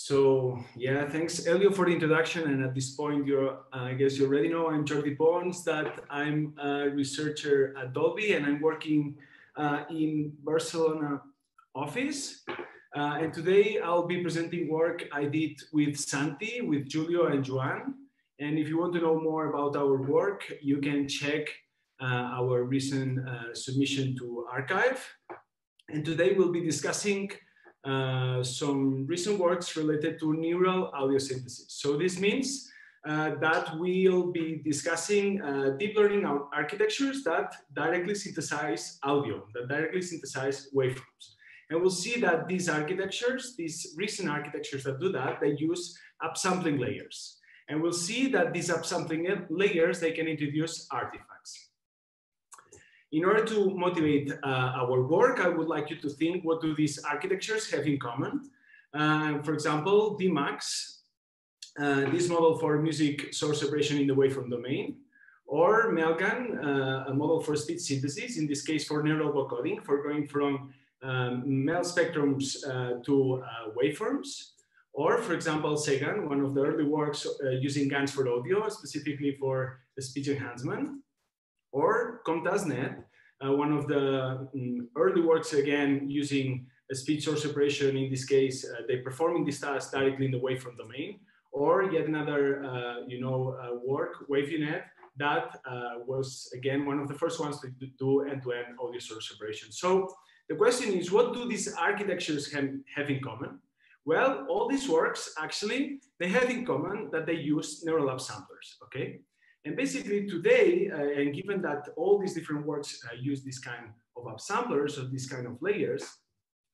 So yeah, thanks Elio for the introduction. And at this point, I guess you already know I'm Jordi Pons, that I'm a researcher at Dolby, and I'm working in Barcelona office. And today I'll be presenting work I did with Santi, with Julio and Joan. And if you want to know more about our work, you can check our recent submission to archive. And today we'll be discussing some recent works related to neural audio synthesis. So this means that we'll be discussing deep learning architectures that directly synthesize audio, that directly synthesize waveforms. And we'll see that these architectures, these recent architectures that do that, they use upsampling layers. And we'll see that these upsampling layers, they can introduce artifacts. In order to motivate our work, I would like you to think, what do these architectures have in common? For example, DMAX, this model for music source separation in the waveform domain, or MELGAN, a model for speech synthesis, in this case for neural vocoding, for going from MEL spectrums to waveforms. Or, for example, SEGAN, one of the early works using GANs for audio, specifically for speech enhancement. Or COMTAS.NET, one of the early works, again, using a speech source separation. In this case, they're performing this task directly in the waveform domain. Or yet another, work, WaveUNet, that was, again, one of the first ones to do end-to-end audio source separation. So the question is, what do these architectures have in common? Well, all these works, actually, they have in common that they use neural upsamplers, okay? And basically today, and given that all these different works use this kind of upsamplers or this kind of layers,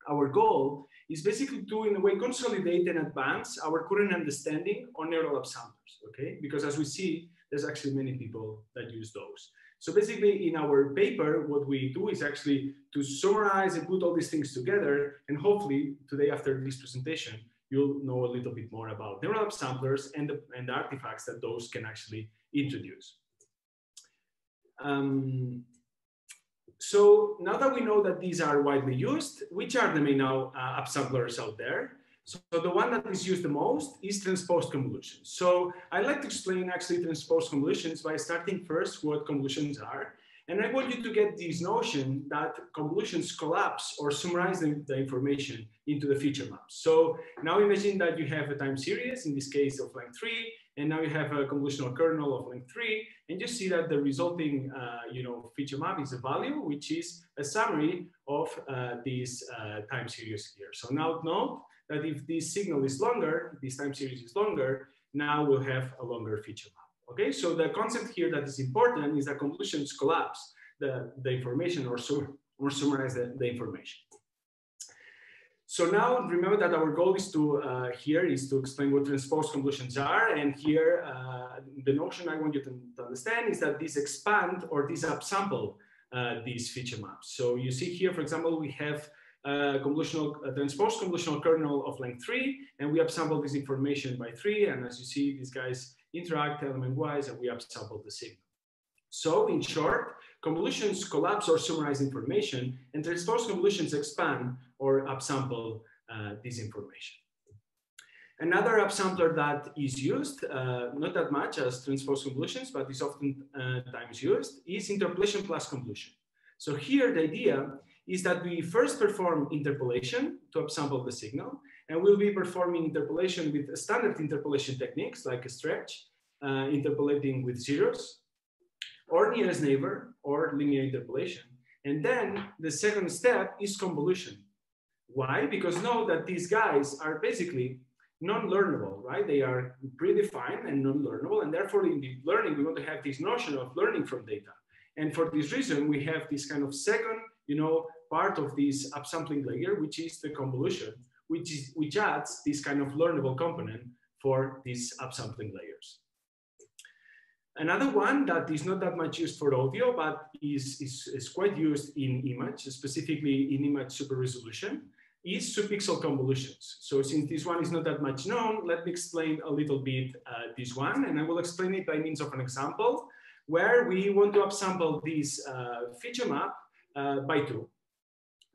our goal is basically to, in a way, consolidate and advance our current understanding on neural upsamplers, okay? Because as we see, there's actually many people that use those. So basically in our paper, what we do is actually to summarize and put all these things together, and hopefully today after this presentation, you'll know a little bit more about neural upsamplers and the artifacts that those can actually introduce. So now that we know that these are widely used, which are the main upsamplers out there? So the one that is used the most is transposed convolutions. So I'd like to explain actually transposed convolutions by starting first what convolutions are. And I want you to get this notion that convolutions collapse or summarize the information into the feature maps. So now imagine that you have a time series, in this case of length 3, and now you have a convolutional kernel of length 3, and you see that the resulting feature map is a value, which is a summary of this time series here. So now note that if this signal is longer, this time series is longer, now we'll have a longer feature map. Okay, so the concept here that is important is that convolutions collapse the information or summarize the information. So now remember that our goal is to explain what transposed convolutions are, and here the notion I want you to understand is that these expand or these upsample these feature maps. So you see here, for example, we have transposed convolutional kernel of length 3, and we upsample this information by 3, and as you see, these guys interact element-wise, and we upsample the signal. So in short, convolutions collapse or summarize information, and transposed convolutions expand or upsample this information. Another upsampler that is used, not that much as transposed convolutions, but is often times used, is interpolation plus convolution. So here the idea is that we first perform interpolation to upsample the signal, and we'll be performing interpolation with standard interpolation techniques like a stretch, interpolating with zeros, or nearest neighbor, or linear interpolation. And then the second step is convolution. Why? Because know that these guys are basically non-learnable, right? They are predefined and non-learnable, and therefore in deep learning, we want to have this notion of learning from data. And for this reason, we have this kind of second, part of this upsampling layer, which is the convolution, which adds this kind of learnable component for these upsampling layers. Another one that is not that much used for audio, but is quite used in image, specifically in image super resolution, is subpixel convolutions. So since this one is not that much known, let me explain a little bit this one, and I will explain it by means of an example where we want to upsample this feature map by 2.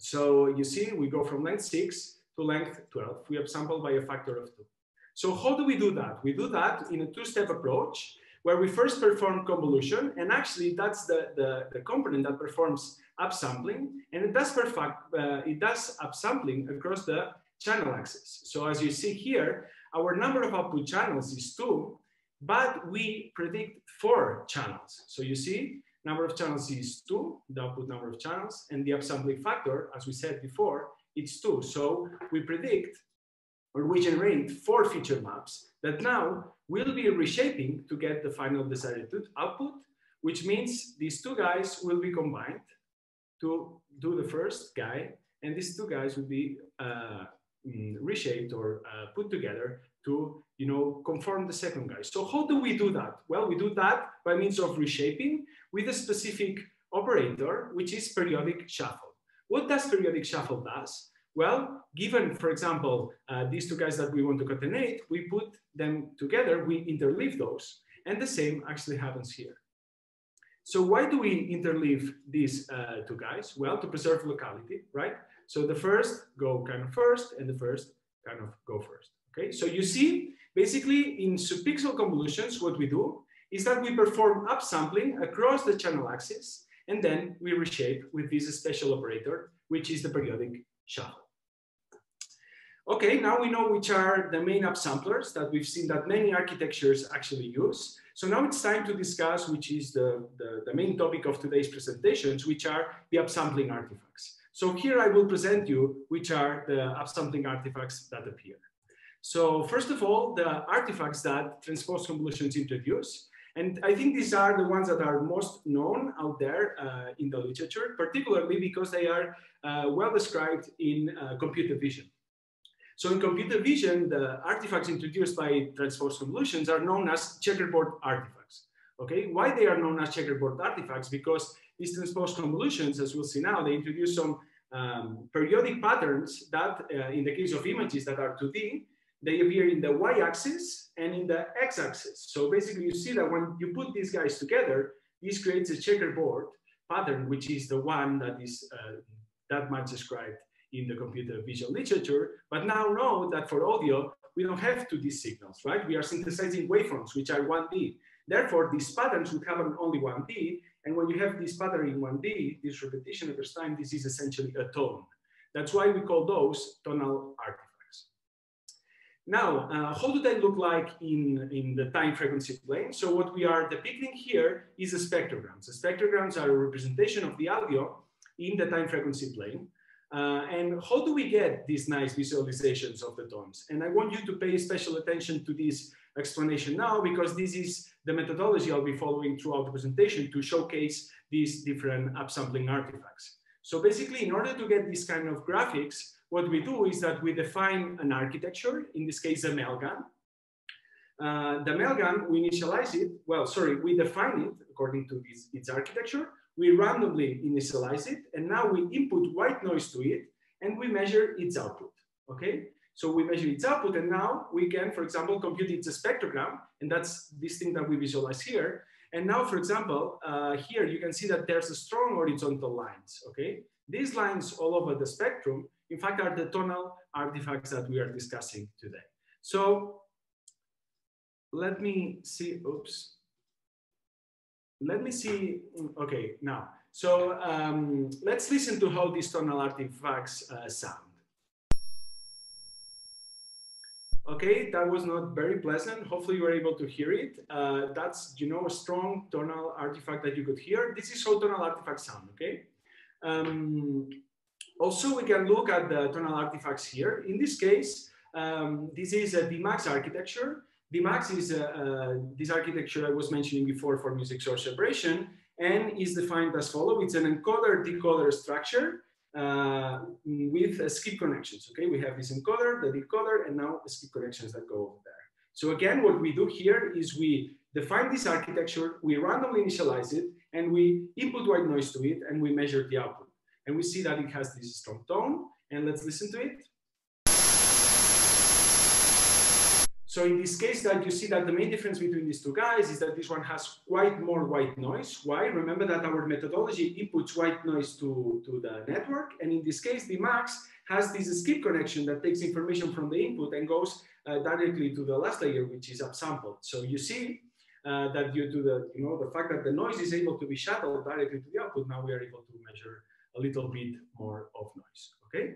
So you see, we go from length 6 to length 12. We upsample by a factor of 2. So how do we do that? We do that in a two-step approach where we first perform convolution, and actually that's the component that performs upsampling, and it does upsampling across the channel axis. So as you see here, our number of output channels is 2, but we predict 4 channels. So you see, number of channels is 2, the output number of channels, and the upsampling factor, as we said before, it's 2. So we predict, or we generate 4 feature maps that now will be reshaping to get the final desired output, which means these 2 guys will be combined to do the first guy, and these 2 guys will be reshaped or put together to, conform the second guy. So how do we do that? Well, we do that by means of reshaping with a specific operator, which is periodic shuffle. What does periodic shuffle does? Well, given, for example, these 2 guys that we want to concatenate, we put them together, we interleave those, and the same actually happens here. So why do we interleave these 2 guys? Well, to preserve locality, right? So the first go kind of first, and the first kind of go first, okay? So you see, basically in subpixel convolutions, what we do is that we perform upsampling across the channel axis, and then we reshape with this special operator, which is the periodic shuffle. Okay, now we know which are the main upsamplers that we've seen that many architectures actually use. So now it's time to discuss which is the main topic of today's presentations, which are the upsampling artifacts. So here I will present you which are the upsampling artifacts that appear. So first of all, the artifacts that transposed convolutions introduce. And I think these are the ones that are most known out there in the literature, particularly because they are well described in computer vision. So in computer vision, the artifacts introduced by transposed convolutions are known as checkerboard artifacts. Okay, why they are known as checkerboard artifacts? Because these transposed convolutions, as we'll see now, they introduce some periodic patterns that, in the case of images that are 2D, they appear in the y-axis and in the x-axis. So basically, you see that when you put these guys together, this creates a checkerboard pattern, which is the one that is that much described in the computer vision literature. But now know that for audio, we don't have 2D signals, right? We are synthesizing waveforms, which are 1D. Therefore, these patterns would have only 1D. And when you have this pattern in 1D, this repetition over time, this is essentially a tone. That's why we call those tonal artifacts. Now, how do they look like in the time frequency plane? So what we are depicting here is the spectrograms. The spectrograms are a representation of the audio in the time frequency plane. And how do we get these nice visualizations of the tones? And I want you to pay special attention to this explanation now, because this is the methodology I'll be following throughout the presentation to showcase these different upsampling artifacts. So basically, in order to get this kind of graphics, what we do is that we define an architecture, in this case, a mailgun. The mailgun, we initialize it, we define it according to its architecture. We randomly initialize it, and now we input white noise to it, and we measure its output, okay? So we measure its output, and now we can, for example, compute its spectrogram, and that's this thing that we visualize here. And now, for example, here you can see that there's a strong horizontal lines, okay? These lines all over the spectrum, in fact, are the tonal artifacts that we are discussing today. So let me see, oops. Let me see, okay, now. So let's listen to how these tonal artifacts sound. Okay, that was not very pleasant. Hopefully you were able to hear it. That's, a strong tonal artifact that you could hear. This is how tonal artifacts sound, okay? Also, we can look at the tonal artifacts here. In this case, this is a DMAX architecture. DMAX is this architecture I was mentioning before for music source separation, and is defined as follows. It's an encoder-decoder structure with skip connections. Okay, we have this encoder, the decoder, and now skip connections that go over there. So again, what we do here is we define this architecture, we randomly initialize it, and we input white noise to it, and we measure the output. And we see that it has this strong tone, and let's listen to it. So in this case, that you see that the main difference between these 2 guys is that this one has quite more white noise. Why? Remember that our methodology inputs white noise to the network. And in this case, the DMAX has this skip connection that takes information from the input and goes directly to the last layer, which is upsampled. So you see that due to the fact that the noise is able to be shuttled directly to the output, now we are able to measure a little bit more of noise. Okay.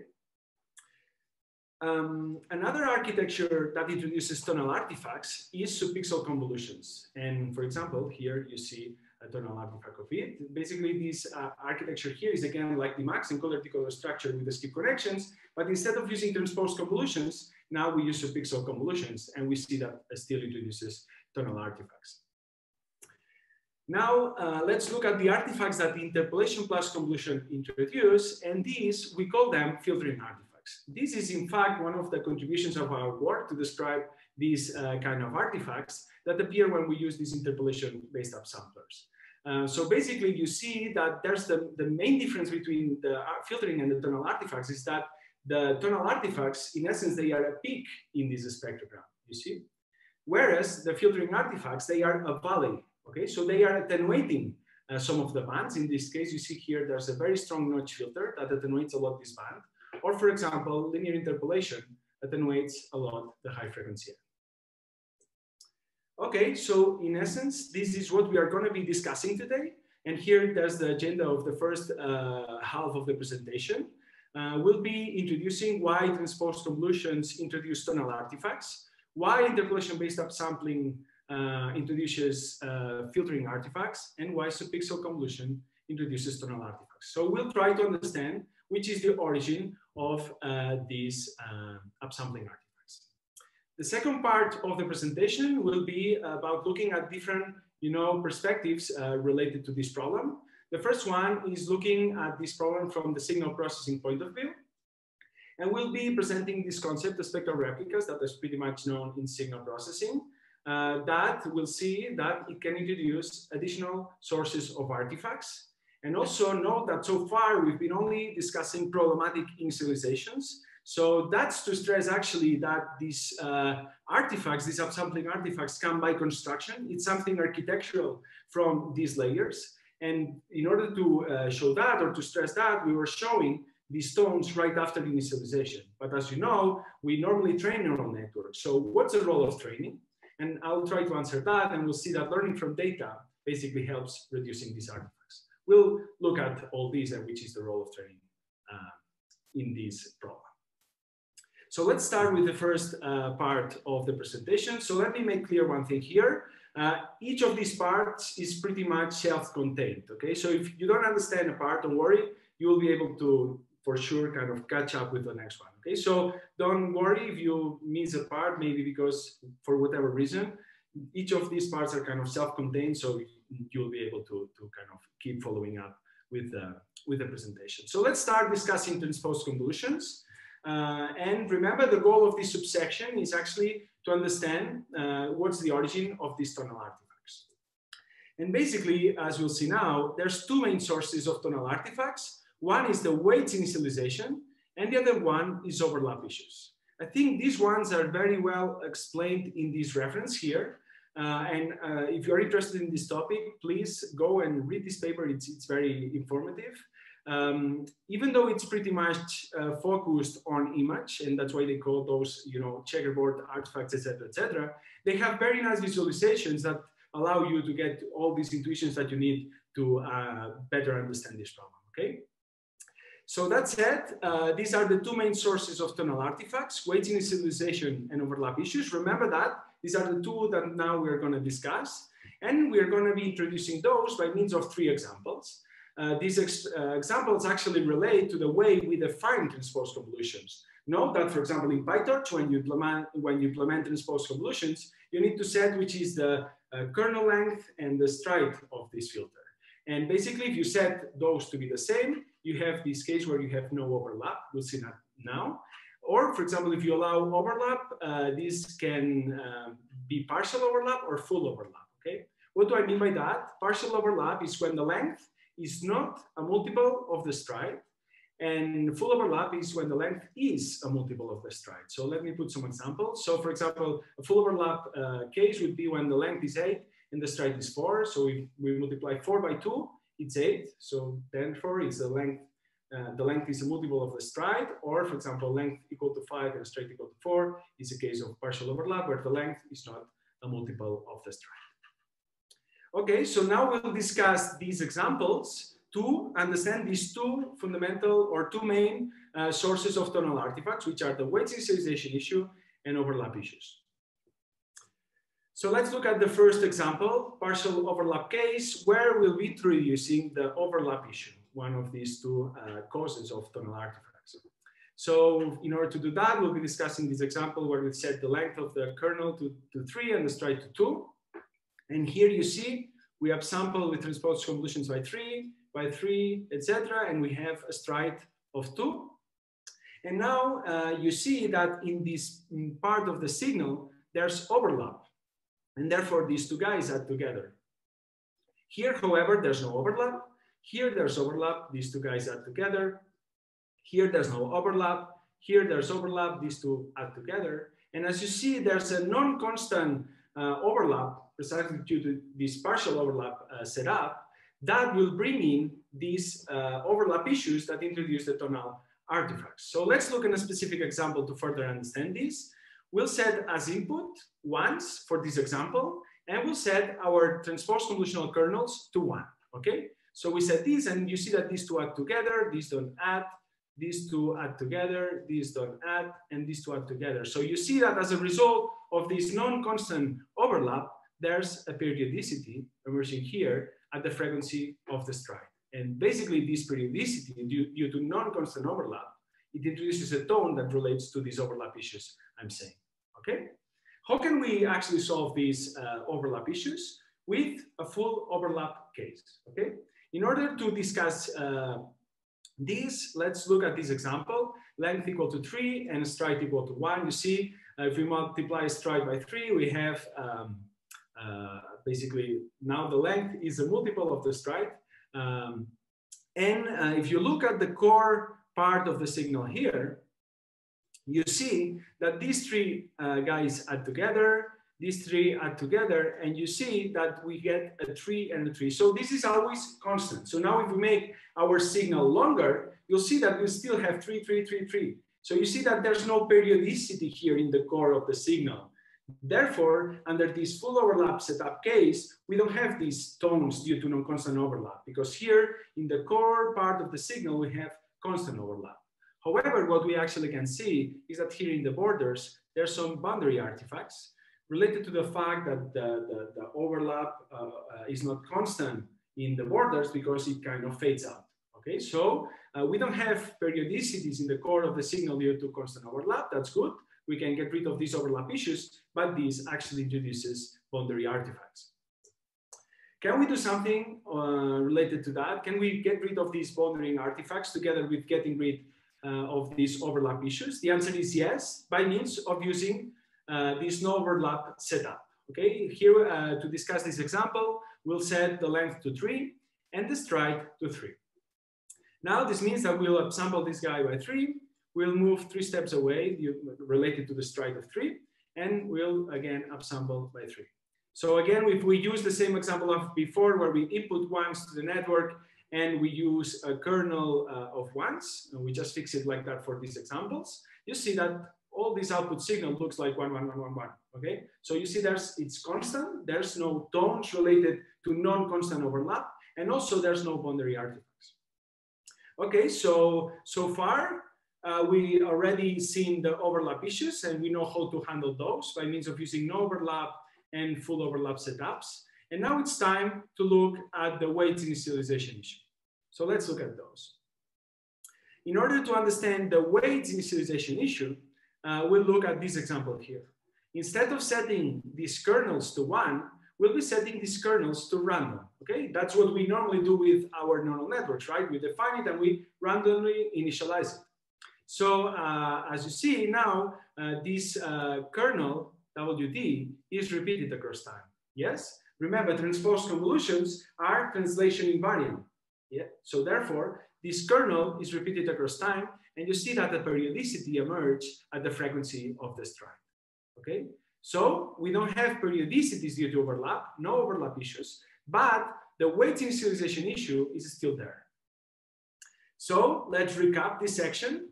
Another architecture that introduces tonal artifacts is subpixel convolutions. And for example, here you see a tonal artifact of it. Basically, this architecture here is again like the max encoder-decoder structure with the skip connections, but instead of using transposed convolutions, now we use subpixel convolutions, and we see that it still introduces tonal artifacts. Now, let's look at the artifacts that the interpolation plus convolution introduce, and these, we call them filtering artifacts. This is, in fact, one of the contributions of our work to describe these kind of artifacts that appear when we use these interpolation-based upsamplers. So basically, you see that there's the main difference between the filtering and the tonal artifacts is that the tonal artifacts, in essence, they are a peak in this spectrogram, you see? Whereas the filtering artifacts, they are a valley, okay? So they are attenuating some of the bands. In this case, you see here, there's a very strong notch filter that attenuates a lot this band. Or for example, linear interpolation attenuates a lot the high frequency. Okay, so in essence, this is what we are going to be discussing today. And here there's the agenda of the first half of the presentation. We'll be introducing why transposed convolutions introduce tonal artifacts, why interpolation-based upsampling introduces filtering artifacts, and why subpixel convolution introduces tonal artifacts. So we'll try to understand which is the origin of these upsampling artifacts. The second part of the presentation will be about looking at different perspectives related to this problem. The first one is looking at this problem from the signal processing point of view. And we'll be presenting this concept, the spectral replicas, that is pretty much known in signal processing, that we'll see that it can introduce additional sources of artifacts. And also note that so far we've been only discussing problematic initializations. So that's to stress actually that these artifacts, these upsampling artifacts come by construction. It's something architectural from these layers. And in order to show that or to stress that, we were showing these tones right after initialization. But as you know, we normally train neural networks. So what's the role of training? And I'll try to answer that, and we'll see that learning from data basically helps reducing these artifacts. We'll look at all these and which is the role of training in this problem. So let's start with the first part of the presentation. So let me make clear one thing here. Each of these parts is pretty much self-contained, okay? So if you don't understand a part, don't worry, you will be able to, for sure, kind of catch up with the next one, okay? So don't worry if you miss a part, maybe because for whatever reason, each of these parts are kind of self-contained, so you'll be able to kind of keep following up with the presentation. So let's start discussing transposed convolutions. And remember, the goal of this subsection is actually to understand what's the origin of these tonal artifacts. And basically, as we'll see now, there's two main sources of tonal artifacts. One is the weights initialization, and the other one is overlap issues. I think these ones are very well explained in this reference here. And if you're interested in this topic, please go and read this paper. It's very informative. Even though it's pretty much focused on image, and that's why they call those, checkerboard artifacts, etc., they have very nice visualizations that allow you to get all these intuitions that you need to better understand this problem, okay? So that said, these are the two main sources of tonal artifacts, weight initialization and overlap issues. Remember that these are the two that now we're going to discuss, and we're going to be introducing those by means of three examples. These examples actually relate to the way we define transposed convolutions. Note that, for example, in PyTorch, when you implement transposed convolutions, you need to set which is the kernel length and the stride of this filter. And basically, if you set those to be the same, you have this case where you have no overlap. We'll see that now. Or, for example, if you allow overlap, this can be partial overlap or full overlap, okay? What do I mean by that? Partial overlap is when the length is not a multiple of the stride, and full overlap is when the length is a multiple of the stride. So let me put some examples. So for example, a full overlap case would be when the length is 8 and the stride is 4. So if we multiply 4 by 2, it's 8. So therefore, it's the length the length is a multiple of the stride, or for example, length equal to 5 and stride equal to 4 is a case of partial overlap where the length is not a multiple of the stride. Okay, so now we'll discuss these examples to understand these two fundamental or two main sources of tonal artifacts, which are the weight initialization issue and overlap issues. So let's look at the first example, partial overlap case, where we'll be introducing the overlap issue, one of these two causes of tonal artifacts. So in order to do that, we'll be discussing this example where we set the length of the kernel to 3 and the stride to 2. And here you see we upsample with transposed convolutions by 3, etc. And we have a stride of 2. And now you see that in this part of the signal, there's overlap. And therefore, these two guys add together. Here, however, there's no overlap. Here, there's overlap. These two guys add together. Here, there's no overlap. Here, there's overlap. These two add together. And as you see, there's a non-constant overlap, precisely due to this partial overlap setup, that will bring in these overlap issues that introduce the tonal artifacts. So let's look at a specific example to further understand this. We'll set as input ones for this example, and we'll set our transposed convolutional kernels to 1, okay? So we set these, and you see that these two add together, these don't add, these two add together, these don't add, and these two add together. So you see that as a result of this non-constant overlap, there's a periodicity emerging here at the frequency of the stride. And basically this periodicity, due to non-constant overlap, it introduces a tone that relates to these overlap issues I'm saying, okay? How can we actually solve these overlap issues? With a full overlap case, okay? In order to discuss this, let's look at this example. Length equal to 3 and stride equal to 1. You see, if we multiply stride by 3, we have basically now the length is a multiple of the stride. If you look at the core part of the signal here, you see that these three guys add together, these three add together, and you see that we get a 3 and a 3. So this is always constant. So now if we make our signal longer, you'll see that we still have 3, 3, 3, 3. So you see that there's no periodicity here in the core of the signal. Therefore, under this full overlap setup case, we don't have these tones due to non-constant overlap, because here in the core part of the signal, we have constant overlap. However, what we actually can see is that here in the borders, there's some boundary artifacts related to the fact that the overlap is not constant in the borders because it kind of fades out. Okay, so we don't have periodicities in the core of the signal due to constant overlap. That's good. We can get rid of these overlap issues, but this actually introduces boundary artifacts. Can we do something related to that? Can we get rid of these boundary artifacts together with getting rid of these overlap issues? The answer is yes, by means of using this no overlap setup. Okay, here to discuss this example, we'll set the length to 3 and the stride to 3. Now this means that we'll upsample this guy by 3. We'll move 3 steps away related to the stride of 3, and we'll again upsample by 3. So again, if we use the same example of before, where we input ones to the network and we use a kernel of ones, and we just fix it like that for these examples, you see that all this output signal looks like 1, 1, 1, 1, 1. Okay, so you see it's constant. There's no tones related to non-constant overlap, and also there's no boundary artifacts. Okay, so far we already seen the overlap issues, and we know how to handle those by means of using no overlap and full overlap setups. And now it's time to look at the weight initialization issue. So let's look at those. In order to understand the weight initialization issue, we'll look at this example here. Instead of setting these kernels to 1, we'll be setting these kernels to random. Okay, that's what we normally do with our neural networks, right? We define it and we randomly initialize it. So as you see now, this kernel WD is repeated across time. Yes, remember, transposed convolutions are translation invariant. Yeah, so therefore this kernel is repeated across time, and you see that the periodicity emerges at the frequency of the stride. Okay, so we don't have periodicities due to overlap, no overlap issues, but the weight initialization issue is still there. So let's recap this section.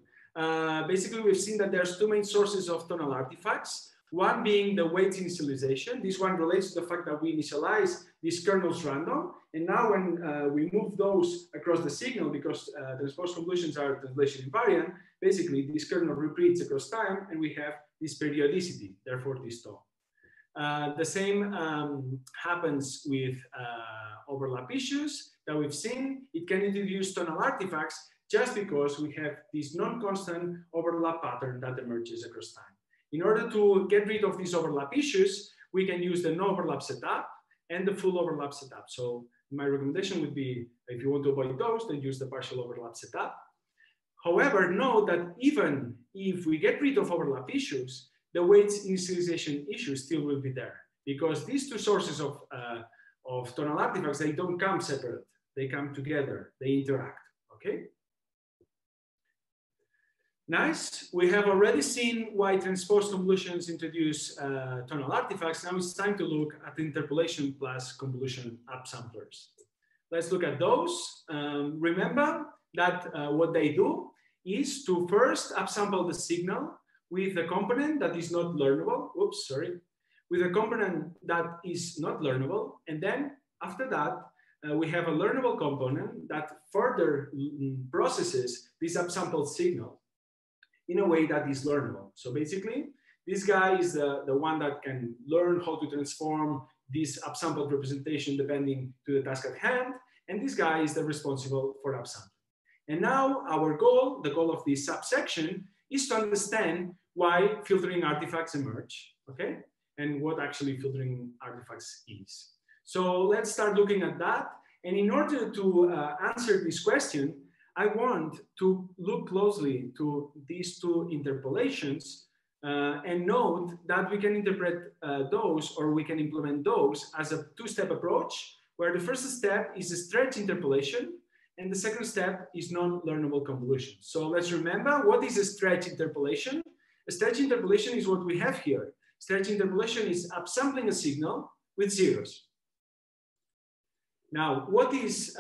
Basically, we've seen that there's two main sources of tonal artifacts. One being the weight initialization. This one relates to the fact that we initialize these kernels random. And now when we move those across the signal, because transposed convolutions are translation invariant, basically this kernel repeats across time and we have this periodicity, therefore this tone. The same happens with overlap issues that we've seen. It can introduce tonal artifacts just because we have this non-constant overlap pattern that emerges across time. In order to get rid of these overlap issues, we can use the no overlap setup and the full overlap setup. So my recommendation would be, if you want to avoid those, then use the partial overlap setup. However, note that even if we get rid of overlap issues, the weight initialization issue still will be there, because these two sources of tonal artifacts, they don't come separate, they come together, they interact, okay? Nice, we have already seen why transposed convolutions introduce tonal artifacts. Now it's time to look at interpolation plus convolution upsamplers. Let's look at those. Remember that what they do is to first upsample the signal with a component that is not learnable. Oops, sorry. With a component that is not learnable. And then after that, we have a learnable component that further processes this upsampled signal in a way that is learnable. So basically, this guy is the one that can learn how to transform this upsampled representation depending to the task at hand. And this guy is the responsible for upsampling. And now our goal, the goal of this subsection, is to understand why filtering artifacts emerge, okay? And what actually filtering artifacts is. So let's start looking at that. And in order to answer this question, I want to look closely to these two interpolations and note that we can interpret those, or we can implement those as a two-step approach, where the first step is a stretch interpolation and the second step is non-learnable convolution. So let's remember, what is a stretch interpolation? A stretch interpolation is what we have here. Stretch interpolation is upsampling a signal with zeros. Now, what is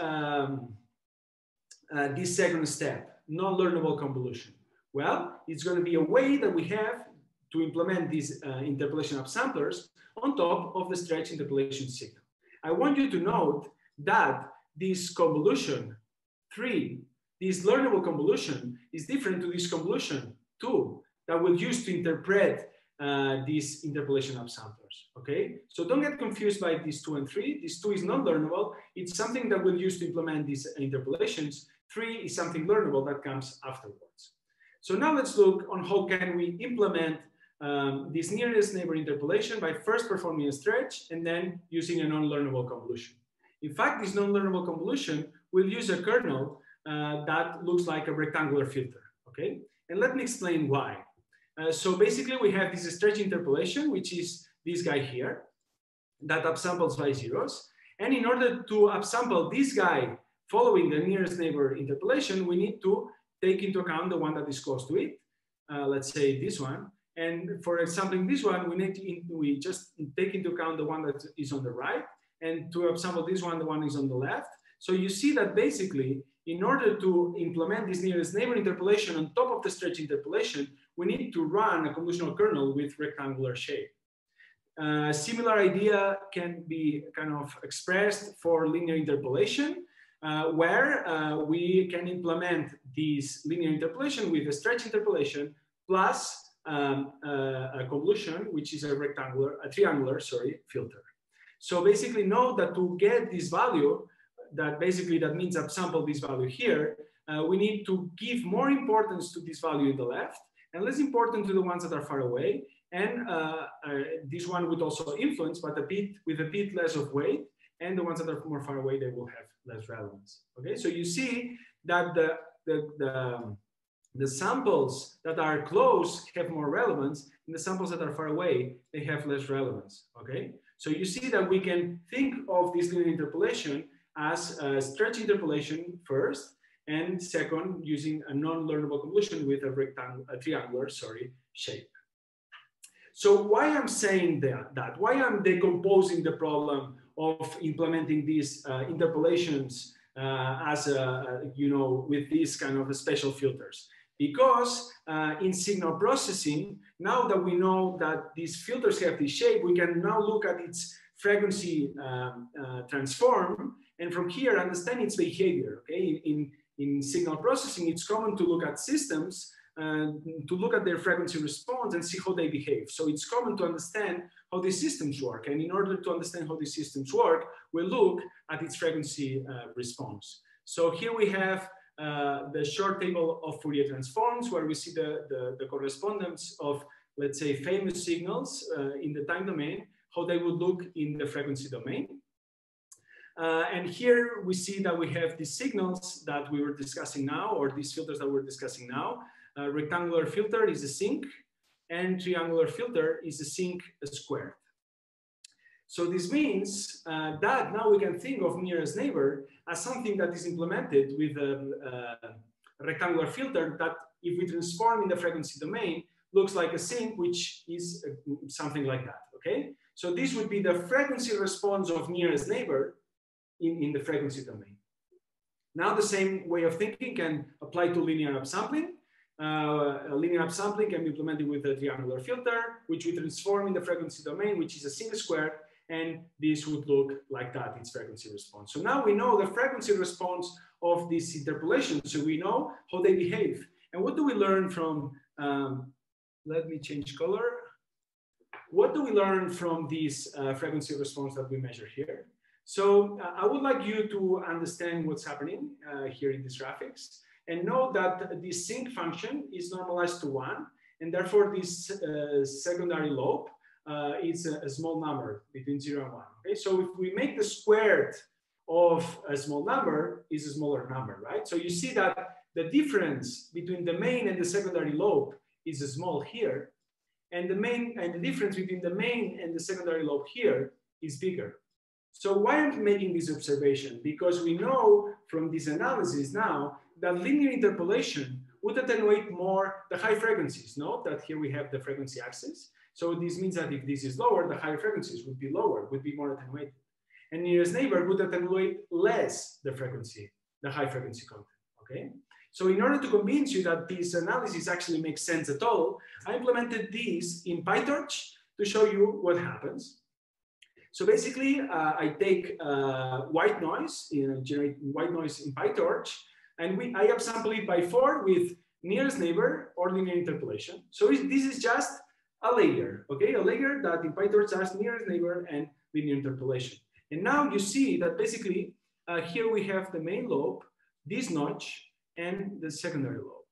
this second step, non-learnable convolution? Well, it's going to be a way that we have to implement these interpolation upsamplers on top of the stretch interpolation signal. I want you to note that this convolution 3, this learnable convolution, is different to this convolution 2 that we'll use to interpret these interpolation upsamplers, okay? So don't get confused by these 2 and 3. This 2 is non-learnable. It's something that we'll use to implement these interpolations. 3 is something learnable that comes afterwards. So now let's look on how can we implement this nearest neighbor interpolation by first performing a stretch and then using a non-learnable convolution. In fact, this non-learnable convolution will use a kernel that looks like a rectangular filter, okay? And let me explain why. So basically we have this stretch interpolation, which is this guy here, that upsamples by zeros. And in order to upsample this guy following the nearest neighbor interpolation, we need to take into account the one that is close to it. Let's say this one. And for sampling this one, we just take into account the one that is on the right. And to upsample this one, the one is on the left. So you see that basically, in order to implement this nearest neighbor interpolation on top of the stretch interpolation, we need to run a convolutional kernel with rectangular shape. Similar idea can be kind of expressed for linear interpolation, where we can implement this linear interpolation with a stretch interpolation plus a convolution, which is a triangular filter. So basically note that to get this value, that means upsample this value here, we need to give more importance to this value in the left and less important to the ones that are far away. And this one would also influence, but with a bit less of weight, and the ones that are more far away, they will have less relevance. Okay, so you see that the samples that are close have more relevance, and the samples that are far away, they have less relevance. Okay, so you see that we can think of this linear interpolation as a stretch interpolation first, and second, using a non-learnable convolution with a triangular shape. So why I'm saying that? Why I'm decomposing the problem of implementing these interpolations with these kind of special filters. Because in signal processing, now that we know that these filters have this shape, we can now look at its frequency transform, and from here understand its behavior. Okay, in signal processing, it's common to look at systems, to look at their frequency response and see how they behave. So it's common to understand how these systems work. And in order to understand how these systems work, we look at its frequency response. So here we have the short table of Fourier transforms, where we see the correspondence of, let's say, famous signals in the time domain, how they would look in the frequency domain. And here we see that we have these signals that we were discussing now, or these filters that we're discussing now. Rectangular filter is a sinc, and triangular filter is a sinc squared. So this means that now we can think of nearest neighbor as something that is implemented with a rectangular filter that, if we transform in the frequency domain, looks like a sinc, which is something like that, okay? So this would be the frequency response of nearest neighbor in the frequency domain. Now the same way of thinking can apply to linear upsampling. Linear upsampling can be implemented with a triangular filter, which we transform in the frequency domain, which is a sinc squared, and this would look like that, its frequency response. So now we know the frequency response of this interpolation, so we know how they behave. And what do we learn from, let me change color. What do we learn from this frequency response that we measure here? So I would like you to understand what's happening here in these graphics, and know that this sinc function is normalized to 1, and therefore this secondary lobe is a small number between 0 and 1. Okay, so if we make the squared of a small number is a smaller number, right? So you see that the difference between the main and the secondary lobe is small here, and the difference between the main and the secondary lobe here is bigger. So why am I making this observation? Because we know from this analysis now that linear interpolation would attenuate more the high frequencies. Note that here we have the frequency axis. So this means that if this is lower, the higher frequencies would be lower, would be more attenuated. And nearest neighbor would attenuate less the frequency, the high frequency content, okay? So in order to convince you that this analysis actually makes sense at all, I implemented this in PyTorch to show you what happens. So basically, I take white noise, generate white noise in PyTorch, and I upsample it by 4 with nearest neighbor or linear interpolation. So this is just a layer, okay? A layer that in PyTorch has nearest neighbor and linear interpolation. And now you see that basically here we have the main lobe, this notch, and the secondary lobe.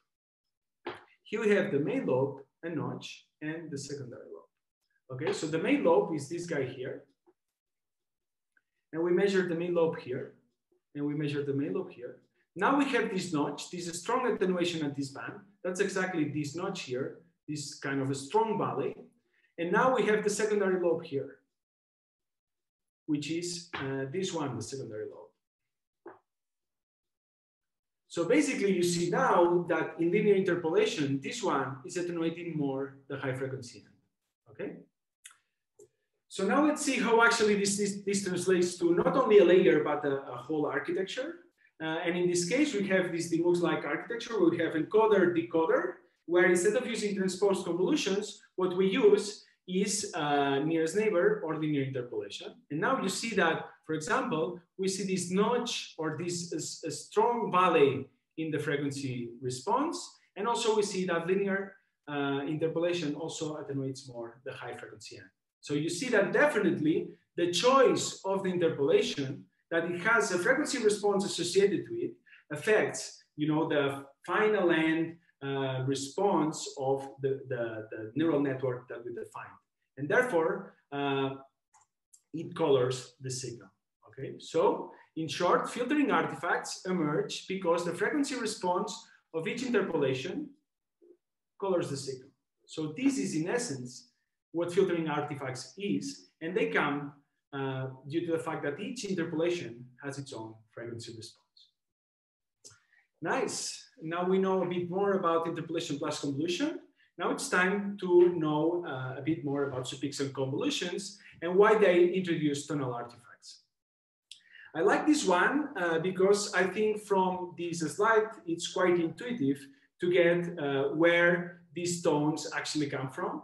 Here we have the main lobe, a notch, and the secondary lobe. Okay, so the main lobe is this guy here. And we measure the main lobe here, and we measure the main lobe here. Now we have this notch, this is strong attenuation at this band. That's exactly this notch here, this kind of a strong valley. And now we have the secondary lobe here, which is this one, the secondary lobe. So basically you see now that in linear interpolation, this one is attenuating more the high frequency end, okay? So now let's see how actually this translates to not only a layer, but a whole architecture. And in this case, we have this DMUX-like architecture where we have encoder, decoder, where instead of using transposed convolutions, what we use is nearest neighbor or linear interpolation. And now you see that, for example, we see this notch or this strong valley in the frequency response. And also we see that linear interpolation also attenuates more the high frequency end. So you see that definitely the choice of the interpolation, that it has a frequency response associated to it, affects, the final end response of the neural network that we defined. And therefore, it colors the signal, okay? So in short, filtering artifacts emerge because the frequency response of each interpolation colors the signal. So this is in essence what filtering artifacts is, and they come due to the fact that each interpolation has its own frequency response. Nice. Now we know a bit more about interpolation plus convolution. Now it's time to know a bit more about Subpixel convolutions and why they introduce tonal artifacts. I like this one because I think from this slide, it's quite intuitive to get where these tones actually come from.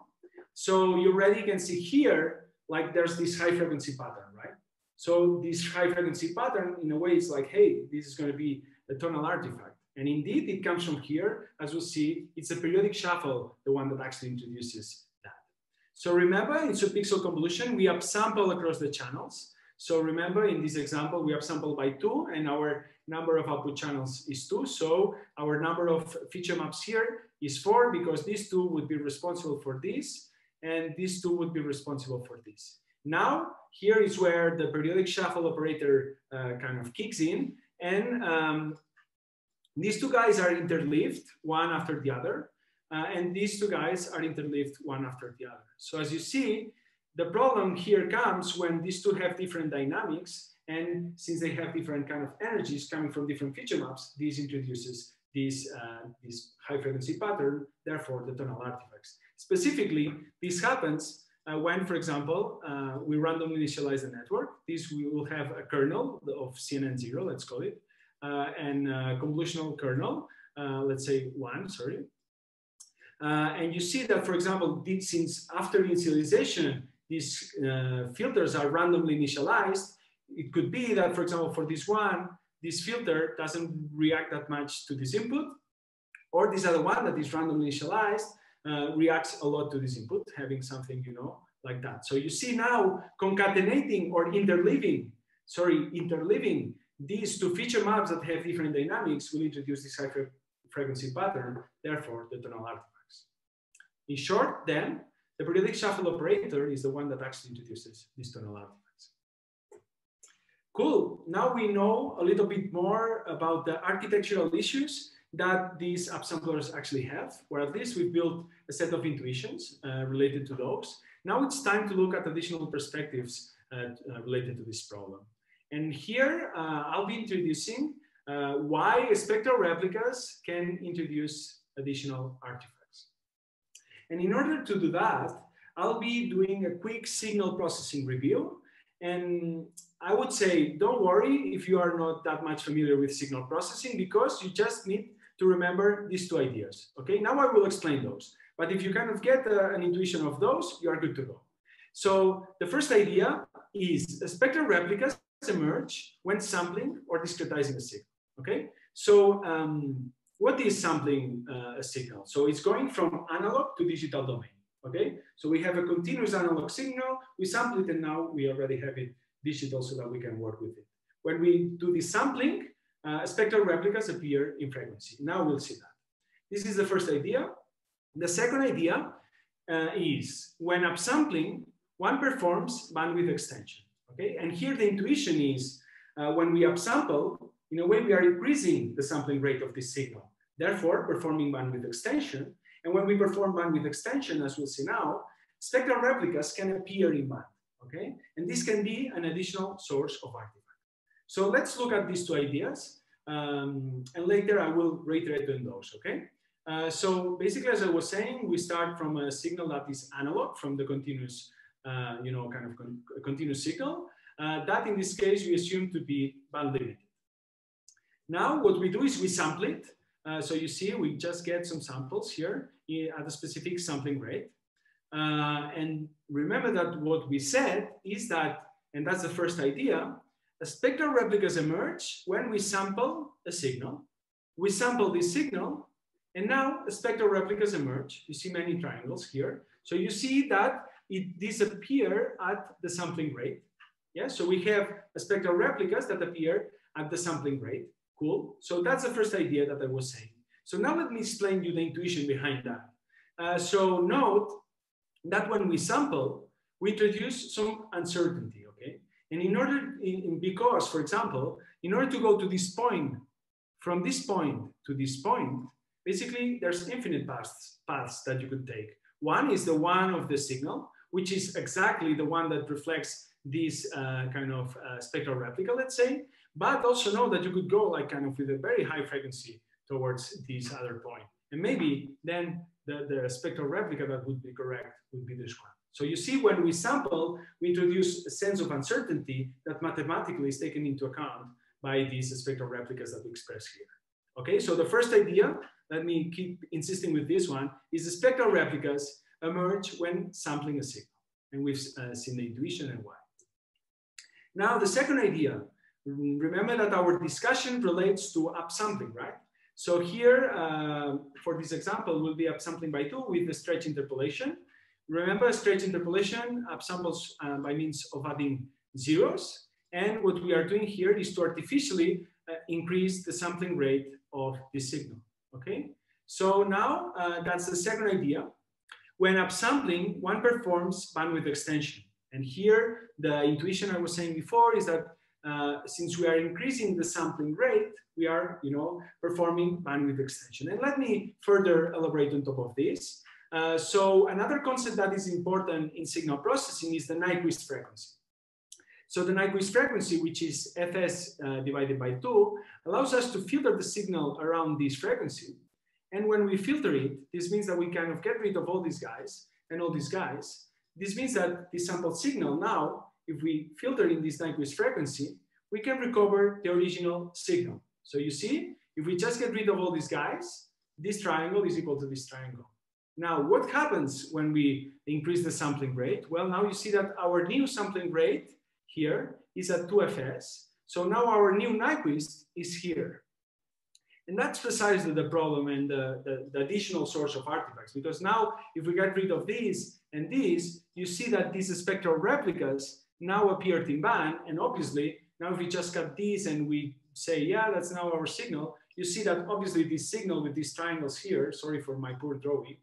So you already can see here, like there's this high frequency pattern, right? So this high frequency pattern, in a way, is like, hey, this is going to be a tonal artifact. And indeed, it comes from here. As we'll see, it's a periodic shuffle, the one that actually introduces that. So remember, in subpixel convolution, we upsample across the channels. So remember, in this example, we upsample by 2, and our number of output channels is 2. So our number of feature maps here is 4, because these 2 would be responsible for this, and these 2 would be responsible for this. Now, here is where the periodic shuffle operator kind of kicks in, and these 2 guys are interleaved, one after the other, and these 2 guys are interleaved, one after the other. So as you see, the problem here comes when these 2 have different dynamics, and since they have different kind of energies coming from different feature maps, this introduces this high frequency pattern, therefore the tonal artifacts. Specifically, this happens when, for example, we randomly initialize the network. This we will have a kernel of CNN0, let's call it, and convolutional kernel, let's say 1, sorry. And you see that, for example, since after initialization, these filters are randomly initialized, it could be that, for example, for this one, this filter doesn't react that much to this input, or this other one that is randomly initialized reacts a lot to this input, having something, you know, like that. So you see now concatenating or interleaving these 2 feature maps that have different dynamics will introduce this high frequency pattern, therefore the tonal artifacts. In short, then, the periodic shuffle operator is the one that actually introduces these tonal artifacts. Cool. Now we know a little bit more about the architectural issues that these upsamplers actually have, or at least we've built a set of intuitions related to those. Now it's time to look at additional perspectives related to this problem. And here I'll be introducing why spectral replicas can introduce additional artifacts. And in order to do that, I'll be doing a quick signal processing review. And I would say, don't worry if you are not that much familiar with signal processing, because you just need to remember these 2 ideas. Okay, now I will explain those. But if you kind of get an intuition of those, you are good to go. So the first idea is spectral replicas emerge when sampling or discretizing a signal. Okay, so what is sampling a signal? So it's going from analog to digital domain. Okay, so we have a continuous analog signal, we sample it, and now we already have it digital so that we can work with it. When we do this sampling, spectral replicas appear in frequency. Now we'll see that. This is the first idea. The second idea is when upsampling, one performs bandwidth extension. Okay, and here the intuition is when we upsample, in a way we are increasing the sampling rate of this signal, therefore performing bandwidth extension. And when we perform bandwidth extension, as we'll see now, spectral replicas can appear in band. Okay, and this can be an additional source of artifact. So let's look at these 2 ideas, and later I will reiterate on those. Okay. So basically, as I was saying, we start from a signal that is analog from the continuous, you know, kind of continuous signal. That in this case, we assume to be band limited. Now, what we do is we sample it. So you see, we just get some samples here at a specific sampling rate. And remember that what we said is that, and that's the first idea, spectral replicas emerge when we sample a signal. We sample this signal, and now spectral replicas emerge. You see many triangles here. So you see that it disappears at the sampling rate. Yeah, so we have spectral replicas that appear at the sampling rate. Cool. So that's the first idea that I was saying. So now let me explain you the intuition behind that. So note that when we sample, we introduce some uncertainty, okay? And because, for example, in order to go to this point, from this point to this point, basically there's infinite paths that you could take. One is the one of the signal, which is exactly the one that reflects this kind of spectral replica, let's say. But also know that you could go like kind of with a very high frequency towards this other point. And maybe then the spectral replica that would be correct would be this one. So you see, when we sample, we introduce a sense of uncertainty that mathematically is taken into account by these spectral replicas that we express here. Okay, so the first idea, let me keep insisting with this one, is the spectral replicas emerge when sampling a signal. And we've seen the intuition and why. Now, the second idea, remember that our discussion relates to upsampling, right? So here, for this example, will be upsampling by 2 with the stretch interpolation. Remember, stretch interpolation upsamples by means of adding zeros. And what we are doing here is to artificially increase the sampling rate of this signal, okay? So now that's the second idea. When upsampling, one performs bandwidth extension. And here, the intuition I was saying before is that since we are increasing the sampling rate, we are, performing bandwidth extension. And let me further elaborate on top of this. So another concept that is important in signal processing is the Nyquist frequency. So the Nyquist frequency, which is Fs divided by 2, allows us to filter the signal around this frequency. And when we filter it, this means that we kind of get rid of all these guys and all these guys. This means that the sampled signal now, if we filter in this Nyquist frequency, we can recover the original signal. So you see, if we just get rid of all these guys, this triangle is equal to this triangle. Now, what happens when we increase the sampling rate? Well, now you see that our new sampling rate here is at 2fs. So now our new Nyquist is here. And that's precisely the problem and the additional source of artifacts. Because now, if we get rid of these and these, you see that these spectral replicas now appeared in band. And obviously, now if we just cut these and we say, yeah, that's now our signal, you see that obviously this signal with these triangles here, sorry for my poor drawing,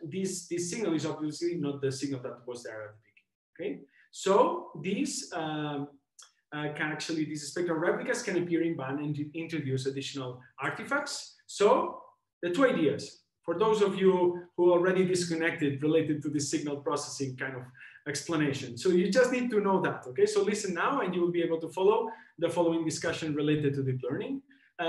this signal is obviously not the signal that was there at the beginning, okay? So these these spectral replicas can appear in band and introduce additional artifacts. So the two ideas, for those of you who are already disconnected related to this signal processing kind of explanation. So you just need to know that, okay? So listen now and you will be able to follow the following discussion related to deep learning.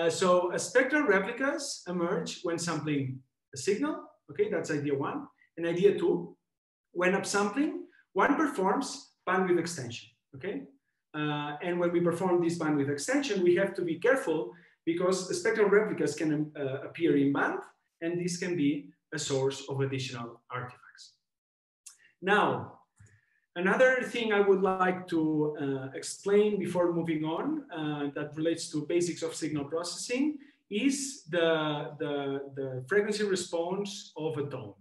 So spectral replicas emerge when sampling a signal, okay? That's idea 1. And idea 2, when upsampling, one performs bandwidth extension, okay? And when we perform this bandwidth extension, we have to be careful because spectral replicas can appear in band, and this can be a source of additional artifacts. Now, another thing I would like to explain before moving on that relates to basics of signal processing is the frequency response of a tone.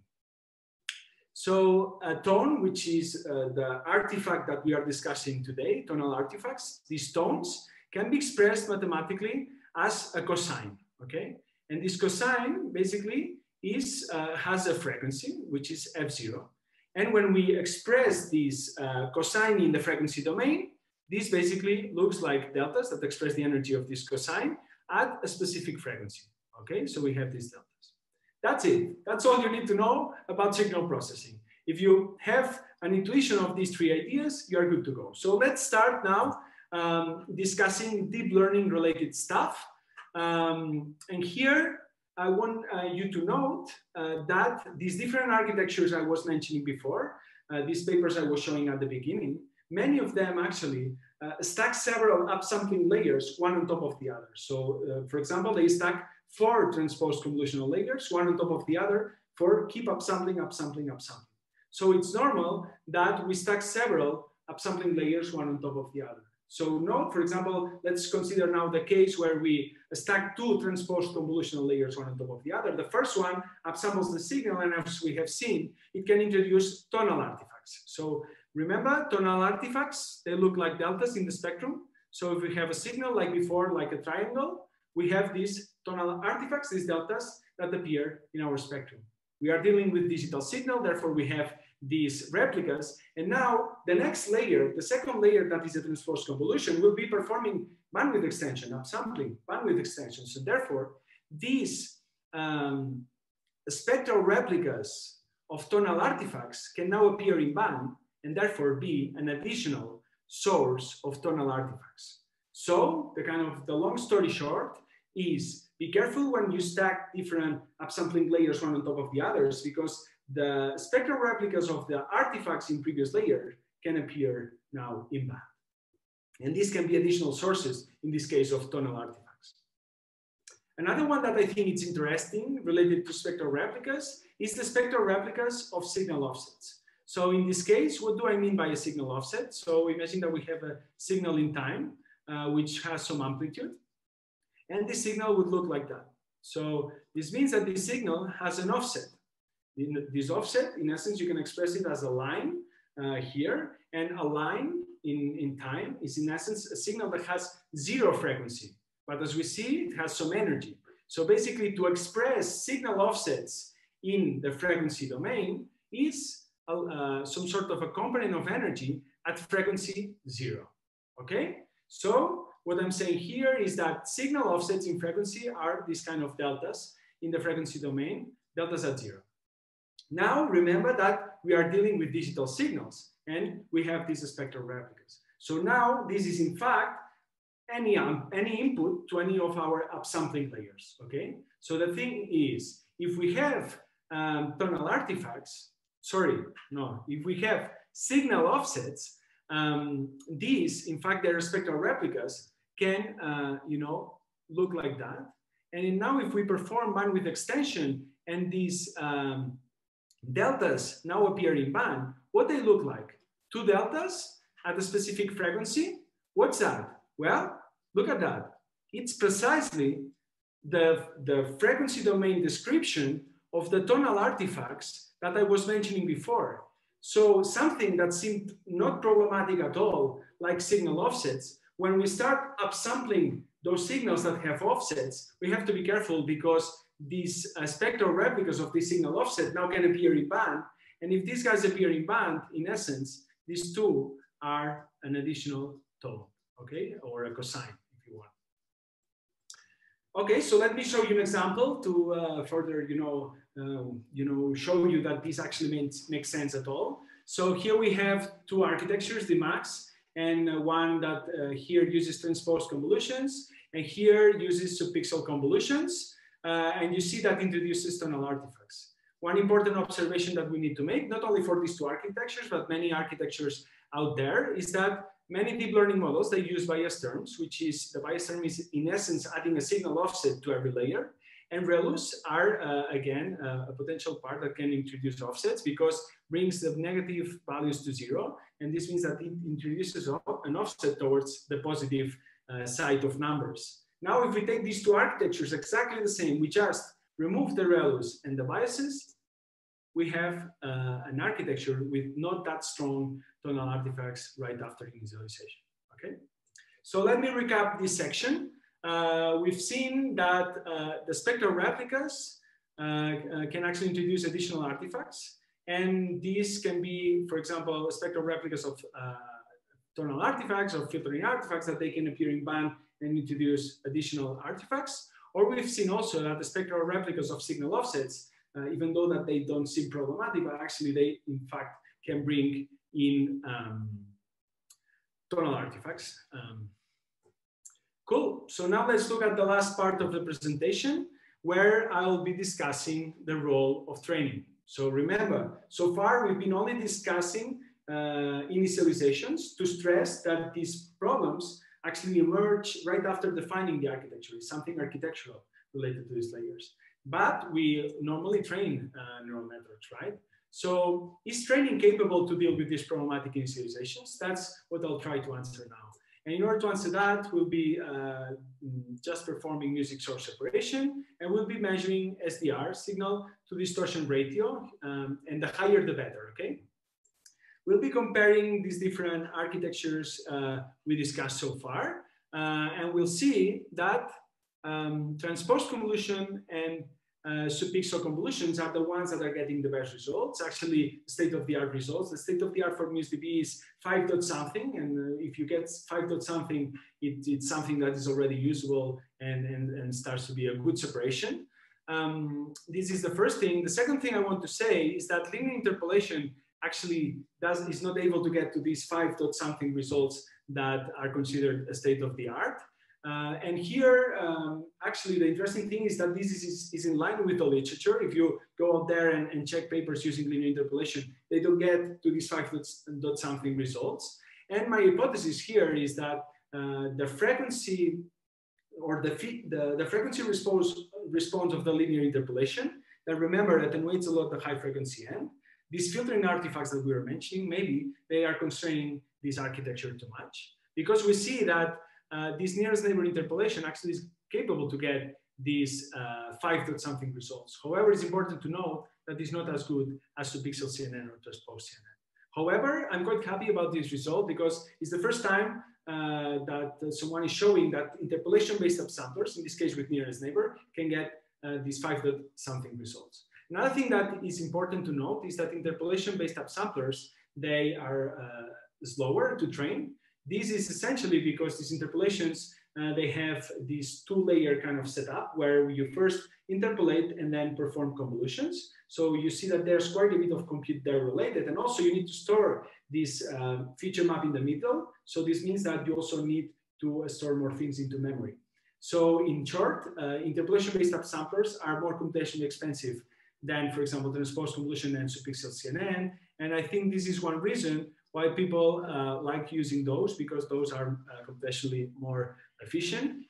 So a tone, which is the artifact that we are discussing today, tonal artifacts, these tones can be expressed mathematically as a cosine, okay? And this cosine basically is, has a frequency, which is F0. And when we express this cosine in the frequency domain, this basically looks like deltas that express the energy of this cosine at a specific frequency, okay? So we have these deltas. That's it. That's all you need to know about signal processing. If you have an intuition of these 3 ideas, you are good to go. So let's start now discussing deep learning related stuff. And here I want you to note that these different architectures I was mentioning before, these papers I was showing at the beginning, many of them actually stack several upsampling layers, one on top of the other. So for example, they stack 4 transposed convolutional layers, one on top of the other, for keep upsampling, upsampling, upsampling. So it's normal that we stack several upsampling layers, one on top of the other. So note, for example, let's consider now the case where we stack 2 transposed convolutional layers, one on top of the other. The first one upsamples the signal, and as we have seen, it can introduce tonal artifacts. So remember, tonal artifacts, they look like deltas in the spectrum. So if we have a signal like before, like a triangle, we have these tonal artifacts, these deltas that appear in our spectrum. We are dealing with digital signal, therefore we have these replicas. And now the next layer, the second layer that is a transposed convolution, will be performing bandwidth extension, upsampling, bandwidth extension. So therefore, these spectral replicas of tonal artifacts can now appear in band and therefore be an additional source of tonal artifacts. So the long story short is be careful when you stack different upsampling layers one on top of the others, because the spectral replicas of the artifacts in previous layer can appear now in band. And these can be additional sources, in this case of tonal artifacts. Another one that I think is interesting related to spectral replicas is the spectral replicas of signal offsets. So in this case, what do I mean by a signal offset? So imagine that we have a signal in time, which has some amplitude, and this signal would look like that. So this means that this signal has an offset. This offset, in essence, you can express it as a line here, and a line in time is in essence a signal that has zero frequency. But as we see, it has some energy. So basically, to express signal offsets in the frequency domain is some sort of a component of energy at frequency 0. Okay? So what I'm saying here is that signal offsets in frequency are these kind of deltas in the frequency domain, deltas at 0. Now, remember that we are dealing with digital signals, and we have these spectral replicas. So now this is in fact any input to any of our upsampling layers, okay? So the thing is, if we have tonal artifacts, if we have signal offsets, these, in fact, their spectral replicas can, look like that. And now if we perform bandwidth extension and these deltas now appear in band, what they look like? Two deltas at a specific frequency. What's that? Well, look at that. It's precisely the frequency domain description of the tonal artifacts that I was mentioning before. So something that seemed not problematic at all, like signal offsets, when we start upsampling those signals that have offsets, we have to be careful because these spectral replicas of this signal offset now can appear in band. And if these guys appear in band, in essence, these two are an additional tone, okay, or a cosine, if you want. Okay, so let me show you an example to further, show you that this actually makes sense at all. So here we have two architectures, the MAX, and one that here uses transposed convolutions, and here uses subpixel convolutions, and you see that introduces tonal artifacts. One important observation that we need to make, not only for these two architectures, but many architectures out there, is that many deep learning models, they use bias terms, which is, the bias term is in essence adding a signal offset to every layer. And ReLUs are, again, a potential part that can introduce offsets because brings the negative values to 0. And this means that it introduces an offset towards the positive side of numbers. Now, if we take these two architectures exactly the same, we just remove the ReLUs and the biases, we have an architecture with not that strong tonal artifacts right after initialization, okay? So let me recap this section. We've seen that the spectral replicas can actually introduce additional artifacts. And these can be, for example, spectral replicas of tonal artifacts or filtering artifacts that they can appear in band and introduce additional artifacts. Or we've seen also that the spectral replicas of signal offsets, even though that they don't seem problematic, but actually they, in fact, can bring in tonal artifacts. Cool. So now let's look at the last part of the presentation, where I'll be discussing the role of training. So remember, so far we've been only discussing initializations to stress that these problems actually emerge right after defining the architecture. It's something architectural related to these layers. But we normally train neural networks, right? So is training capable to deal with these problematic initializations? That's what I'll try to answer now. And in order to answer that, we'll be just performing music source separation, and we'll be measuring SDR, signal to distortion ratio, and the higher the better, okay? We'll be comparing these different architectures we discussed so far, and we'll see that transposed convolution and subpixel convolutions are the ones that are getting the best results, actually state-of-the-art results. The state-of-the-art for MuseDB is 5 dot something, and if you get 5 dot something, it's something that is already usable and starts to be a good separation. This is the first thing. The second thing I want to say is that linear interpolation actually is not able to get to these 5 dot something results that are considered a state-of-the-art. And here, actually, the interesting thing is that this is in line with the literature. If you go out there and check papers using linear interpolation, they don't get to these 5 dot something results. And my hypothesis here is that the frequency or the frequency response of the linear interpolation, that remember attenuates a lot the high frequency end. These filtering artifacts that we were mentioning, maybe they are constraining this architecture too much, because we see that this nearest neighbor interpolation actually is capable to get these 5 dot something results. However, it's important to note that it's not as good as Subpixel CNN or Transposed CNN. However, I'm quite happy about this result because it's the first time that someone is showing that interpolation-based upsamplers, in this case with nearest neighbor, can get these 5 dot something results. Another thing that is important to note is that interpolation-based upsamplers, they are slower to train. This is essentially because these interpolations, they have this 2-layer kind of setup where you first interpolate and then perform convolutions. So you see that there's quite a bit of compute there related. And also you need to store this feature map in the middle. So this means that you also need to store more things into memory. So in short, interpolation-based upsamplers are more computationally expensive than, for example, transposed convolution and Subpixel CNN. And I think this is one reason why people like using those, because those are computationally more efficient,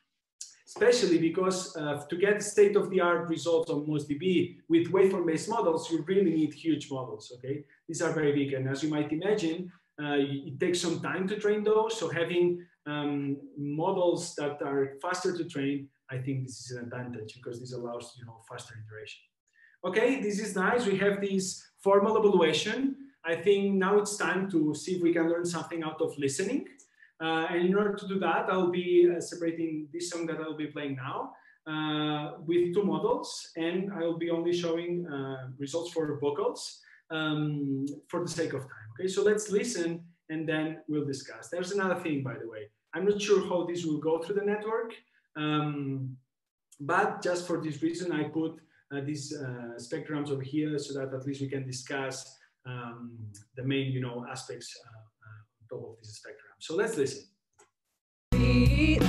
especially because to get state-of-the-art results on MostDB with waveform-based models, you really need huge models, okay? These are very big, and as you might imagine, it takes some time to train those, so having models that are faster to train, I think this is an advantage because this allows, you know, faster iteration. Okay, this is nice. We have this formal evaluation. I think now it's time to see if we can learn something out of listening. And in order to do that, I'll be separating this song that I'll be playing now with 2 models, and I'll be only showing results for vocals for the sake of time. Okay, so let's listen and then we'll discuss. There's another thing, by the way. I'm not sure how this will go through the network, but just for this reason, I put these spectrums over here so that at least we can discuss the main, you know, aspects on top of this spectrum. So let's listen. Here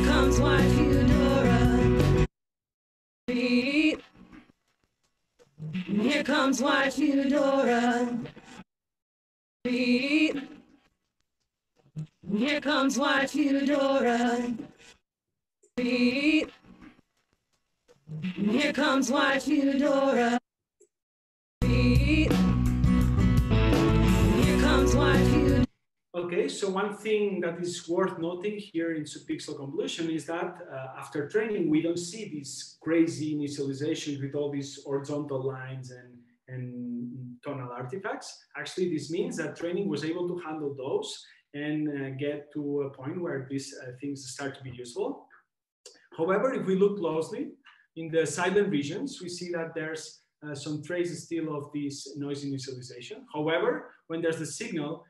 comes wife Eudora. Here comes wife Eudora. Here comes wife Eudora. Here comes wife Eudora. Okay, so one thing that is worth noting here in Subpixel convolution is that after training, we don't see these crazy initializations with all these horizontal lines and tonal artifacts. Actually, this means that training was able to handle those and get to a point where these things start to be useful. However, if we look closely in the silent regions, we see that there's some traces still of this noise initialization. However, when there's the signal,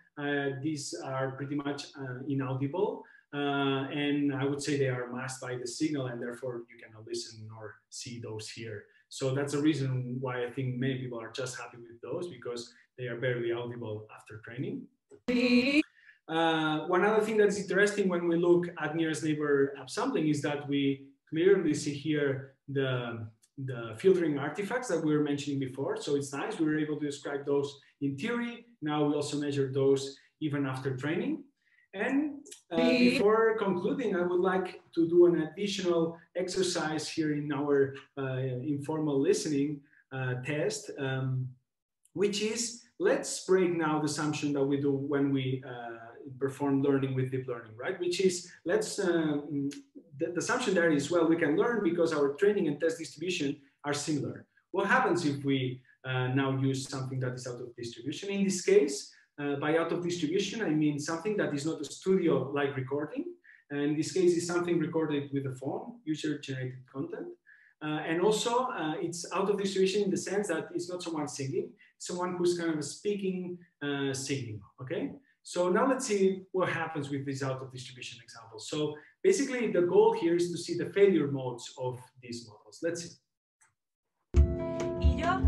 these are pretty much inaudible. And I would say they are masked by the signal, and therefore you cannot listen or see those here. So that's a reason why I think many people are just happy with those, because they are barely audible after training. One other thing that's interesting when we look at nearest neighbor upsampling is that we clearly see here the filtering artifacts that we were mentioning before. So it's nice, we were able to describe those in theory. Now we also measure those even after training. And before concluding, I would like to do an additional exercise here in our informal listening test, which is, let's break now the assumption that we do when we perform learning with deep learning, right? Which is, let's, the assumption there is, well, we can learn because our training and test distribution are similar. What happens if we now use something that is out of distribution? In this case, by out of distribution, I mean something that is not a studio-like recording. And in this case, it's something recorded with a phone, user-generated content. And also, it's out of distribution in the sense that it's not someone singing, someone who's kind of speaking, singing, okay? So now let's see what happens with this out of distribution example. So basically, the goal here is to see the failure modes of these models. Let's see. Y yo,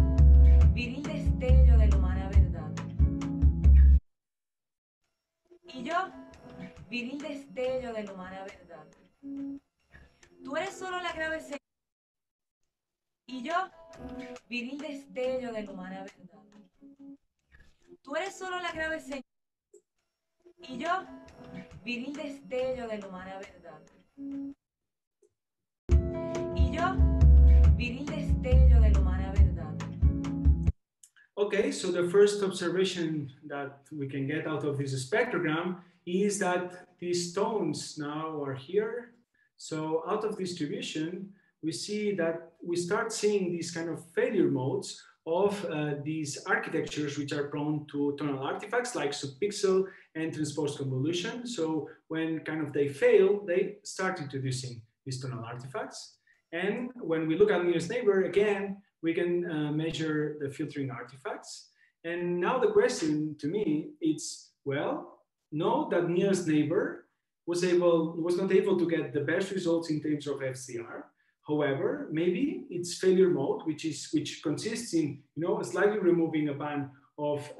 viril destello de la humana verdad. Y yo, viril destello de la humana verdad. Tú eres solo la grave señal y yo, viril destello de la humana verdad. Tú eres solo la grave señal y yo, viril destello de la humana verdad. Y yo, viril destello de la humana verdad. Okay, so the first observation that we can get out of this spectrogram is that these tones now are here. So out of distribution, we see that we start seeing these kind of failure modes of these architectures which are prone to tonal artifacts like subpixel and transposed convolution. So when kind of they fail, they start introducing these tonal artifacts. And when we look at nearest neighbor, again, we can measure the filtering artifacts. And now the question to me is, well, note that nearest neighbor was not able to get the best results in terms of FCR. However, maybe it's failure mode, which consists in slightly removing a band of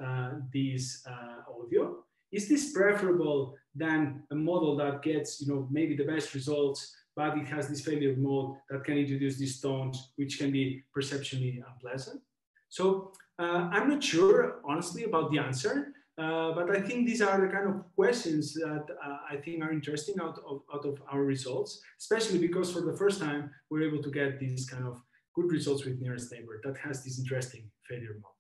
this audio. Is this preferable than a model that gets maybe the best results, but it has this failure mode that can introduce these tones, which can be perceptually unpleasant? So I'm not sure, honestly, about the answer, but I think these are the kind of questions that I think are interesting out of our results, especially because for the first time, we're able to get these kind of good results with nearest neighbor that has this interesting failure mode.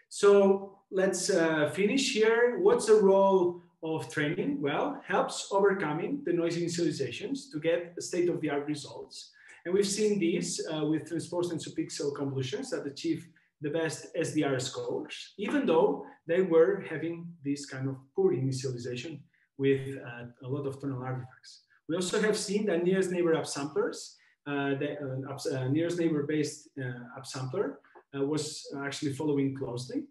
So let's finish here. What's the role of training? Well, helps overcoming the noisy initializations to get state-of-the-art results. And we've seen these with transposed and subpixel convolutions that achieve the best SDR scores, even though they were having this kind of poor initialization with a lot of tonal artifacts. We also have seen that nearest neighbor upsamplers, nearest neighbor-based upsampler was actually following closely.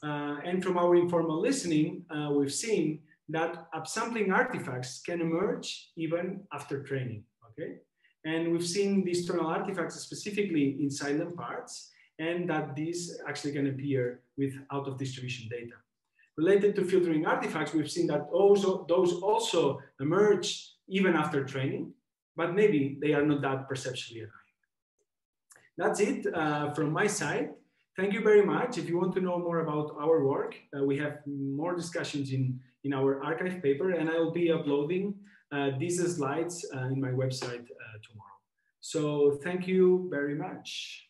And from our informal listening, we've seen that upsampling artifacts can emerge even after training, okay? And we've seen these tonal artifacts specifically in silent parts, and that these actually can appear with out of distribution data. Related to filtering artifacts, we've seen that those also emerge even after training, but maybe they are not that perceptually annoying. That's it from my side. Thank you very much. If you want to know more about our work, we have more discussions in our archive paper, and I will be uploading these slides in my website tomorrow. So thank you very much.